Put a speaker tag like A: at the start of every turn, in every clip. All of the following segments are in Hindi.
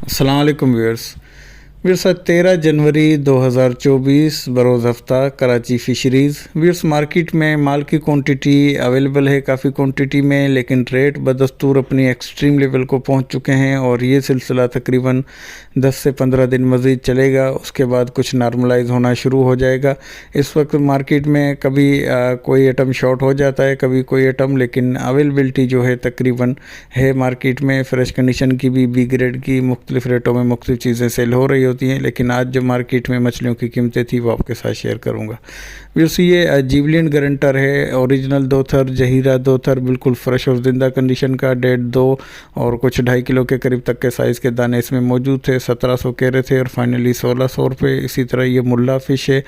A: अस्सलाम वालेकुम व्यूअर्स। व्यूअर्स आज 13 जनवरी 2024 बरोज़ हफ्ता कराची फ़िशरीज़। व्यूअर्स मार्केट में माल की क्वांटिटी अवेलेबल है काफ़ी क्वांटिटी में, लेकिन रेट बदस्तूर अपनी एक्सट्रीम लेवल को पहुंच चुके हैं और ये सिलसिला तकरीबन 10 से 15 दिन मज़ीद चलेगा। उसके बाद कुछ नॉर्मलाइज होना शुरू हो जाएगा। इस वक्त मार्केट में कभी कोई आइटम शॉर्ट हो जाता है, कभी कोई आइटम, लेकिन अवेलेबिलिटी जो है तकरीबन है मार्केट में। फ्रेश कंडीशन की भी बी ग्रेड की मुख्तलिफ रेटों में मुख्तलिफ चीज़ें सेल हो रही होती हैं, लेकिन आज जो मार्केट में मछलियों की कीमतें थी वो आपके साथ शेयर करूंगा। व्यूअर्स ये जीवलिन गारंटर है, ओरिजिनल 2 थर जहीरा 2 थर, बिल्कुल फ्रेश और ज़िंदा कंडीशन का, 1.5-2 और कुछ 2.5 किलो के करीब तक के साइज़ के दाने इसमें मौजूद थे। 1700 कह रहे थे और फाइनली 1600 रुपये। इसी तरह ये मुल्ला फ़िश है,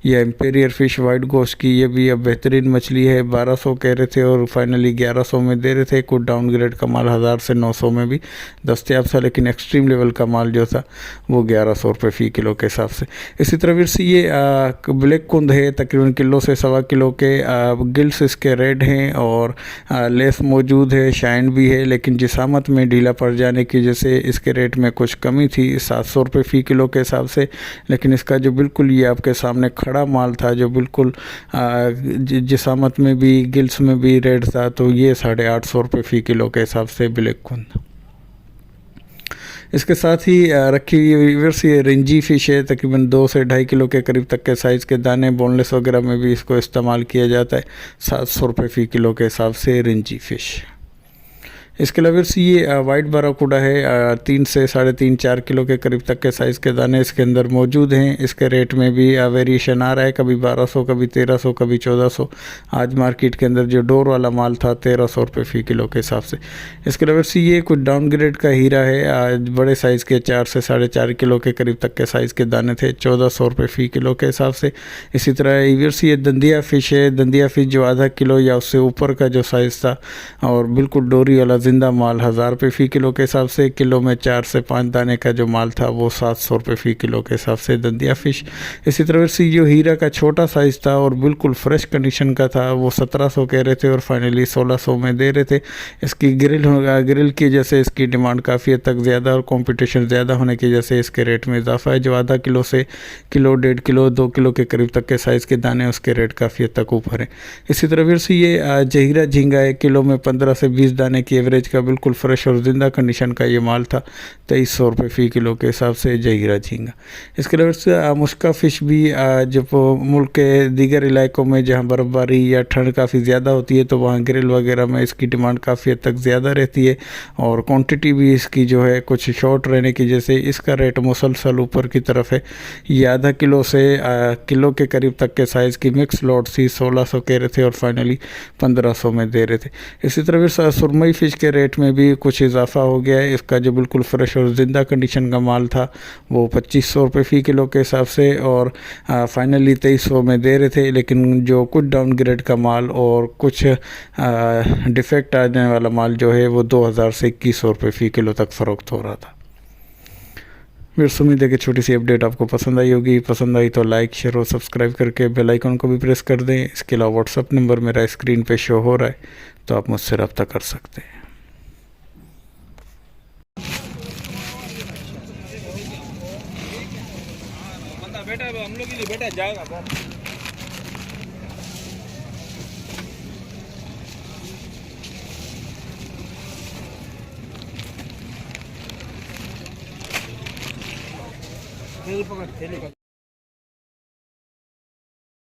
A: यह एम्पेरियर फ़िश वाइट गोश्त की, ये भी अब बेहतरीन मछली है। 1200 कह रहे थे और फाइनली 1100 में दे रहे थे। कुछ डाउनग्रेड का माल 1000 से 900 में भी दस्तयाब था, लेकिन एक्सट्रीम लेवल का माल जो था वो 1100 रुपये फ़ी किलो के हिसाब से। इसी तरह फिर से ये ब्लैक कुंद है, तकरीबन किलो से सवा किलो के। गिल्स इसके रेड हैं और लेस मौजूद है, शाइन भी है, लेकिन जिसामत में ढीला पड़ जाने की वजह से इसके रेट में कुछ कमी थी 700 रुपये फ़ी किलो के हिसाब से। लेकिन इसका जो बिल्कुल ये आपके सामने खड़ा माल था, जो बिल्कुल जिसामत में भी गिल्स में भी रेड था, तो ये 850 रुपये फ़ी किलो के हिसाब से ब्लैक कुंद। इसके साथ ही रखी हुई व्यूअर्स ये रिंजी फ़िश है, तकरीबन 2 से 2.5 किलो के करीब तक के साइज़ के दाने, बोनलेस वगैरह में भी इसको इस्तेमाल किया जाता है। 700 रुपये फ़ी किलो के हिसाब से रिंजी फ़िश। इसके अलावा ये वाइट बाराकूडा है, 3 से 3.5-4 किलो के करीब तक के साइज़ के दाने इसके अंदर मौजूद हैं। इसके रेट में भी वेरिएशन आ रहा है, कभी 1200, कभी 1300, कभी 1400। आज मार्केट के अंदर जो डोर वाला माल था 1300 रुपये फ़ी किलो के हिसाब से। इसके अलावा ये कुछ डाउनग्रेड का हीरा है, आज बड़े साइज़ के 4 से 4.5 किलो के करीब तक के साइज़ के दाने थे, 1400 रुपये फ़ी किलो के हिसाब से। इसी तरह ये दंदिया फ़िश है, दंदिया फ़िश जो आधा किलो या उससे ऊपर का जो साइज़ था और बिल्कुल डोरी वाला ज़िंदा माल 1000 रुपये फ़ी किलो के हिसाब से। किलो में 4 से 5 दाने का जो माल था वो 700 रुपये फ़ी किलो के हिसाब से दंदिया फ़िश। इसी तरह से जो हीरा का छोटा साइज़ था और बिल्कुल फ्रेश कंडीशन का था वो 1700 कह रहे थे और फाइनली 1600 में दे रहे थे। इसकी ग्रिल की वजह से इसकी डिमांड काफ़ी हद तक ज़्यादा और कंपटीशन ज़्यादा होने की वजह से इसके रेट में इजाफा है। जो आधा किलो से किलो, 1.5 किलो, 2 किलो के करीब तक के साइज़ के दाने उसके रेट काफ़ी हद तक ऊपर है। इसी तरह फिर से ये जहीरा झींगा है, किलो में 15 से 20 दाने की एवरेज का बिल्कुल फ्रेश और ज़िंदा कंडीशन का ये माल था, 2300 रुपये फ़ी किलो के हिसाब से जहीरा झींगा। इसके अलावा मुश्का फ़िश भी जब मुल्क के दीगर इलाकों में जहाँ बर्फ़बारी या ठंड काफ़ी ज़्यादा होती है तो वहाँ ग्रिल वगैरह में इसकी डिमांड काफ़ी हद तक ज़्यादा रहती है और क्वांटिटी भी इसकी जो है कुछ शॉर्ट रहने की वजह से इसका रेट मुसलसल ऊपर की तरफ है। ये आधा किलो से किलो के करीब तक के साइज़ की मिक्स लॉट थी, 1600 कह रहे थे और फाइनली 1500 में दे रहे थे। इसी तरह फिर सुरमई फ़िश के रेट में भी कुछ इजाफा हो गया है। इसका जो बिल्कुल फ्रेश और ज़िंदा कंडीशन का माल था वो 2500 रुपये फ़ी किलो के हिसाब से और फाइनली 2300 में दे रहे थे। लेकिन जो कुछ डाउनग्रेड का माल और कुछ डिफेक्ट आने वाला माल जो है वो 2000 से 2100 रुपये फ़ी किलो तक फ़रोख्त हो रहा था। मेरी उम्मीद है कि छोटी सी अपडेट आपको पसंद आई होगी। पसंद आई तो लाइक, शेयर और सब्सक्राइब करके बेल आइकन को भी प्रेस कर दें। इसके अलावा व्हाट्सअप नंबर मेरा स्क्रीन पे शो हो रहा है, तो आप मुझसे रब्ता कर सकते हैं।
B: बेटा हम लोग के लिए बेटा जाएगा सर। थैली पकड़, थैली पकड़।